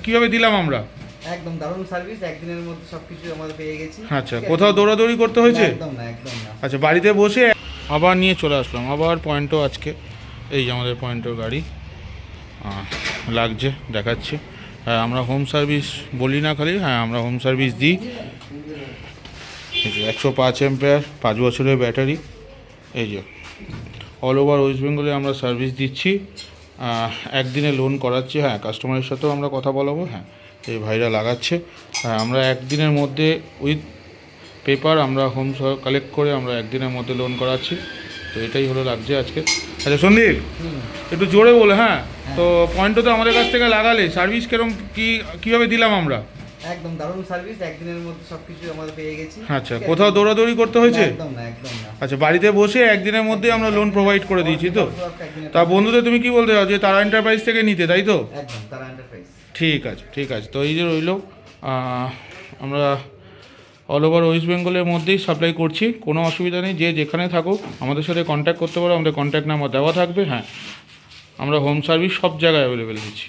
কিভাবে দিলাম আমরা? একদম দারুণ সার্ভিস, একদিনের মধ্যে সবকিছু আমরা পেয়ে গেছি। আচ্ছা, কোথাও দৌড়াদৌড়ি করতে হয়েছে? একদম না, একদম না। আচ্ছা, বাড়িতে বসে আবার নিয়ে চলে আসলাম, আবার পয়েন্টও আজকে এই যে আমাদের পয়েন্টের গাড়ি লাগছে, দেখাচ্ছি। হ্যাঁ, আমরা হোম সার্ভিস বলি না খালি, হ্যাঁ আমরা হোম সার্ভিস দিই। এই যে 105 অ্যাম্পিয়ার 5 বছরের ব্যাটারি, এই যে অল ওভার ওয়েস্ট বেঙ্গলে আমরা সার্ভিস দিচ্ছি। একদিনে লোন করাচ্ছি, হ্যাঁ কাস্টমারের সাথেও আমরা কথা বলাবো। হ্যাঁ, এই ভাইরা লাগাচ্ছে। হ্যাঁ, আমরা একদিনের মধ্যে উইথ পেপার আমরা হোম কালেক্ট করে আমরা একদিনের মধ্যে লোন করাচ্ছি। তো এটাই হলো লাগছে আজকে। আচ্ছা সন্দীপ, একটু জোরে বলে। হ্যাঁ, তো পয়েন্টও তো আমাদের কাছ থেকে লাগালে, সার্ভিস কিরকম কীভাবে দিলাম আমরা? একদম দারুণ সার্ভিস, একদিনের মধ্যে সবকিছু আমরা পেয়ে গেছি। আচ্ছা, কোথাও দৌড়াদৌড়ি করতে হয়েছে? একদম না, একদম না। আচ্ছা, বাড়িতে বসে একদিনের মধ্যে আমরা লোন প্রোভাইড করে দিয়েছি তো। তা বন্ধুদের তুমি কি বলতে চাও যে তারা এন্টারপ্রাইজ থেকে নিতে, তাই তো? একদম তারা এন্টারপ্রাইজ। ঠিক আছে, ঠিক আছে। তো এই যে রইল, আমরা অল ওভার ওয়েস্ট বেঙ্গলের মধ্যেই সাপ্লাই করছি, কোনো অসুবিধা নেই। যে যেখানে থাকো আমাদের সাথে কন্ট্যাক্ট করতে পারো, আমাদের কন্ট্যাক্ট নাম্বার দেওয়া থাকবে। হ্যাঁ, আমরা হোম সার্ভিস সব জায়গায় অ্যাভেলেবেল দিচ্ছি।